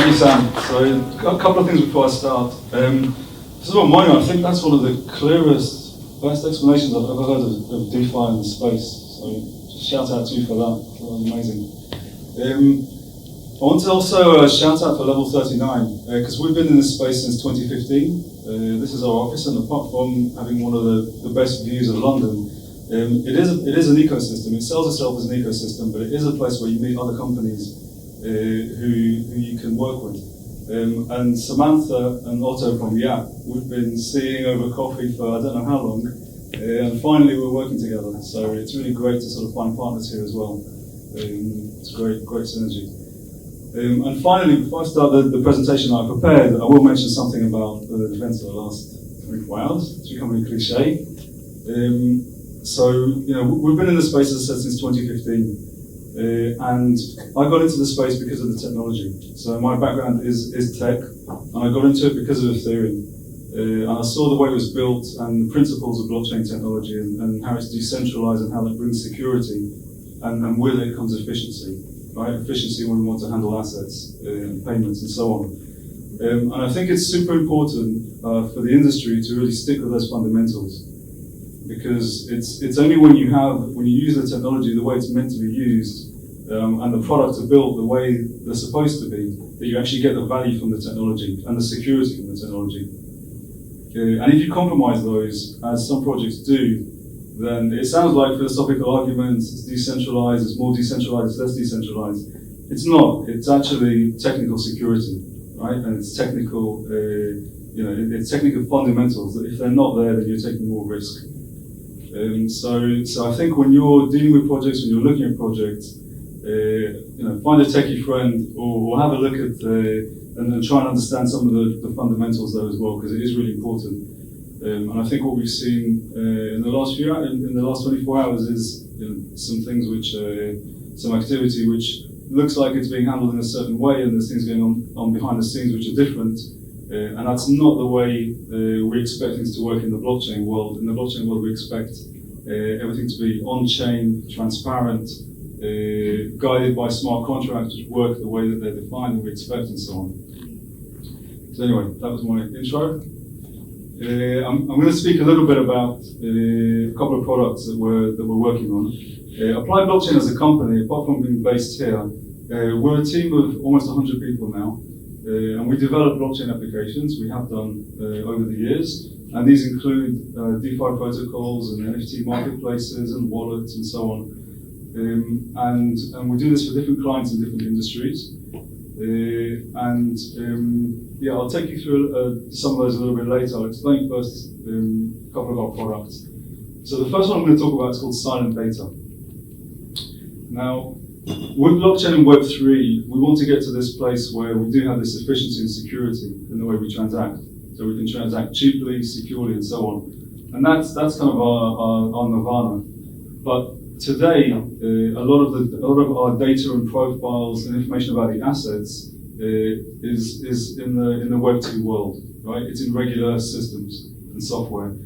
you, Sam. So, a couple of things before I start. First of all, I think that's one of the clearest, best explanations I've ever heard of DeFi in the space. So, just shout out to you for that. That was amazing. I want to also shout out for Level 39, because we've been in this space since 2015. This is our office, and apart from having one of the best views of London, it is an ecosystem. It sells itself as an ecosystem, but it is a place where you meet other companies who you can work with. And Samantha and Otto from Yap, we've been seeing over coffee for I don't know how long, and finally we're working together. So it's really great to sort of find partners here as well. It's great synergy. And finally, before I start the presentation I prepared, I will mention something about the events of the last 24 hours. It's becoming a cliche. So, we've been in the space, as I said, since 2015. And I got into the space because of the technology. So my background is tech, and I got into it because of Ethereum. And I saw the way it was built and the principles of blockchain technology and how it's decentralized and how that brings security. And with it comes efficiency. Right? Efficiency when we want to handle assets, payments, and so on. And I think it's super important for the industry to really stick with those fundamentals, because it's only when you use the technology the way it's meant to be used, and the products are built the way they're supposed to be, that you actually get the value from the technology and the security from the technology. And if you compromise those, as some projects do, then it sounds like philosophical arguments, it's decentralized, it's more decentralized, it's less decentralized. It's not. It's actually technical security, right? And it's technical, it's technical fundamentals that if they're not there, then you're taking more risk. So I think when you're dealing with projects, when you're looking at projects, find a techie friend or have a look at and try and understand some of the fundamentals there as well, because it is really important. And I think what we've seen in the last 24 hours is some things some activity which looks like it's being handled in a certain way, and there's things going on behind the scenes which are different. And that's not the way we expect things to work in the blockchain world. In the blockchain world, we expect everything to be on-chain, transparent, guided by smart contracts which work the way that they're defined and we expect, and so on. So anyway, that was my intro. I'm going to speak a little bit about a couple of products that we're working on. Applied Blockchain as a company, apart from being based here, we're a team of almost 100 people now, and we develop blockchain applications. We have done over the years, and these include DeFi protocols and NFT marketplaces and wallets and so on. And we do this for different clients in different industries. I'll take you through some of those a little bit later. I'll explain first a couple of our products. So the first one I'm going to talk about is called Silent Data. Now, with blockchain and web3, we want to get to this place where we do have this efficiency and security in the way we transact. So we can transact cheaply, securely, and so on. And that's kind of our nirvana. But today, a lot of our data and profiles and information about the assets is in the web2 world, right? It's in regular systems and software.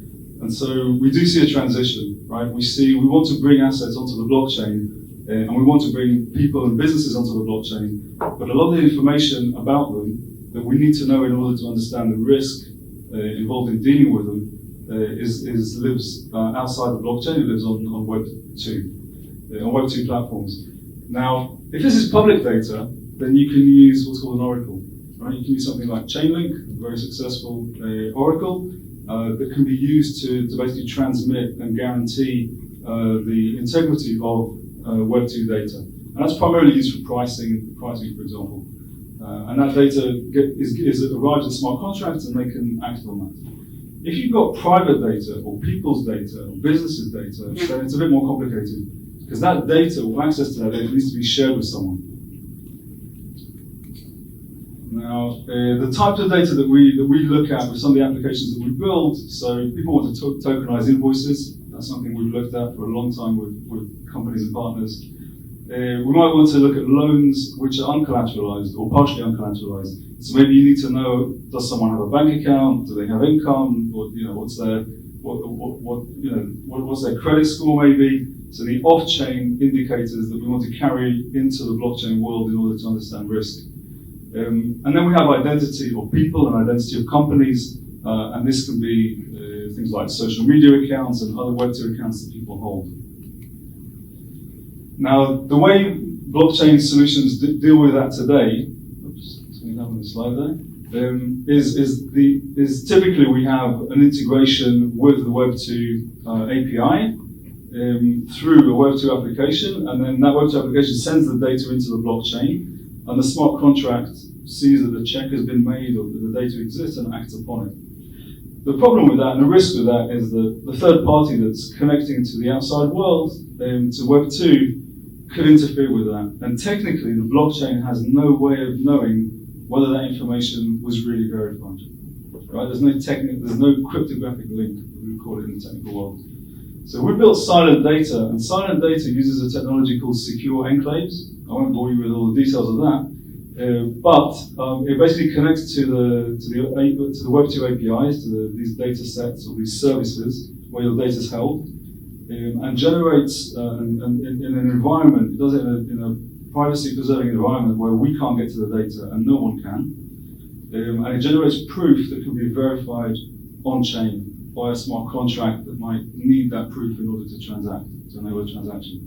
And so we do see a transition, right? We want to bring assets onto the blockchain, and we want to bring people and businesses onto the blockchain, but a lot of the information about them that we need to know in order to understand the risk involved in dealing with them lives outside the blockchain. It lives on Web2 platforms. Now, if this is public data, then you can use what's called an oracle, right? You can use something like Chainlink, a very successful oracle, that can be used to basically transmit and guarantee the integrity of Web2 data. And that's primarily used for pricing, for example. And that data is arrived in smart contracts, and they can act on that. If you've got private data or people's data or businesses' data, then it's a bit more complicated, because that data or access to that data needs to be shared with someone. Now, the types of data that we look at with some of the applications that we build, so people want to tokenize invoices. That's something we've looked at for a long time with companies and partners. We might want to look at loans which are uncollateralized or partially uncollateralized. So maybe you need to know, does someone have a bank account? Do they have income? Or, what's their credit score maybe? So the off-chain indicators that we want to carry into the blockchain world in order to understand risk. And then we have identity of people and identity of companies, and this can be things like social media accounts and other web2 accounts that people hold. Now, the way blockchain solutions deal with that today, something happened on the slide there, is typically we have an integration with the web2 API through a web2 application, and then that web2 application sends the data into the blockchain, and the smart contract sees that the check has been made or that the data exists and acts upon it. The problem with that and the risk with that is that the third party that's connecting to the outside world, to Web2, could interfere with that. And technically, the blockchain has no way of knowing whether that information was really verified. Right? There's no cryptographic link, we call it in the technical world. So we built silent data, and silent data uses a technology called secure enclaves. I won't bore you with all the details of that. But it basically connects to the Web2 APIs, to these data sets or these services where your data is held, and generates in an environment. It does it in a privacy-preserving environment where we can't get to the data and no one can, and it generates proof that can be verified on-chain by a smart contract that might need that proof in order to transact, to enable a transaction.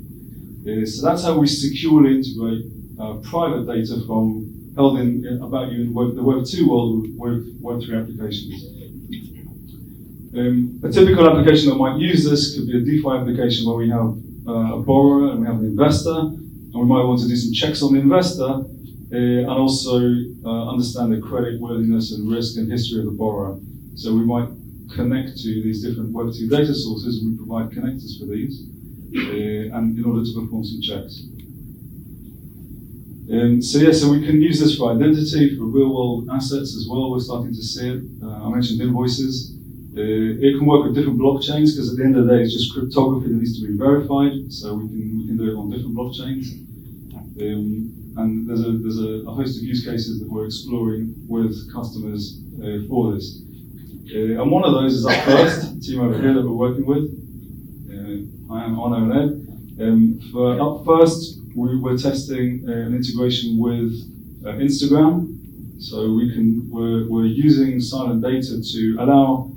So that's how we securely integrate private data from held about you in the Web2 world with Web3 applications. A typical application that might use this could be a DeFi application where we have a borrower and we have an investor, and we might want to do some checks on the investor and also understand the credit worthiness and risk and history of the borrower. So we might connect to these different Web2 data sources. We provide connectors for these, and in order to perform some checks. So we can use this for identity, for real-world assets as well. We're starting to see it. I mentioned invoices. It can work with different blockchains because at the end of the day, it's just cryptography that needs to be verified. So we can do it on different blockchains. And there's a host of use cases that we're exploring with customers for this. And one of those is Upfirst, the team over here that we're working with. I am Arno and Ed. For Upfirst, we're testing an integration with Instagram. So we're using silent data to allow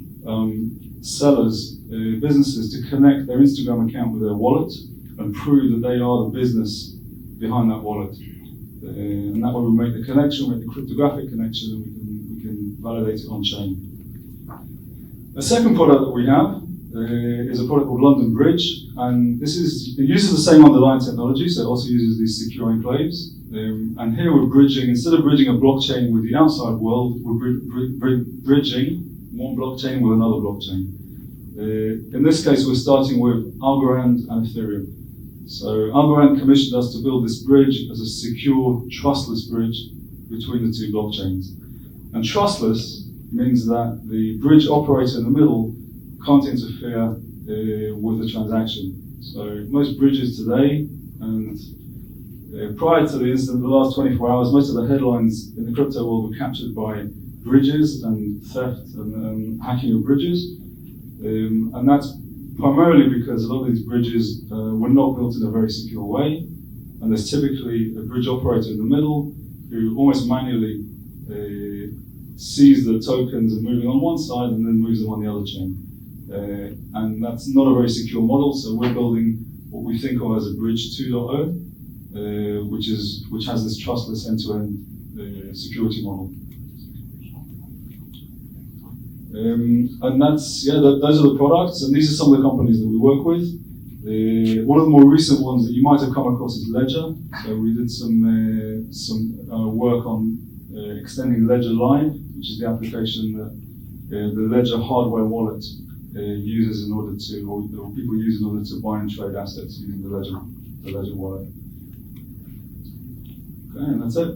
sellers, businesses to connect their Instagram account with their wallet and prove that they are the business behind that wallet. And that way we make the connection, make the cryptographic connection, and we can validate it on chain. The second product that we have is a product called London Bridge, and it uses the same underlying technology, so it also uses these secure enclaves. And here we're bridging, instead of bridging a blockchain with the outside world, we're bridging one blockchain with another blockchain. In this case, we're starting with Algorand and Ethereum. So Algorand commissioned us to build this bridge as a secure, trustless bridge between the two blockchains. And trustless means that the bridge operator in the middle can't interfere with the transaction. So most bridges today, and prior to the incident, the last 24 hours, most of the headlines in the crypto world were captured by bridges and theft and hacking of bridges. And that's primarily because a lot of these bridges were not built in a very secure way. And there's typically a bridge operator in the middle who almost manually sees the tokens are moving on one side and then moves them on the other chain. And that's not a very secure model, so we're building what we think of as a bridge 2.0, which has this trustless end-to-end security model. And those are the products, and these are some of the companies that we work with. One of the more recent ones that you might have come across is Ledger. So we did some work on extending Ledger Live, which is the application that the Ledger hardware wallet uses in order to, or people use in order to buy and trade assets using the Ledger wallet. Okay, and that's it.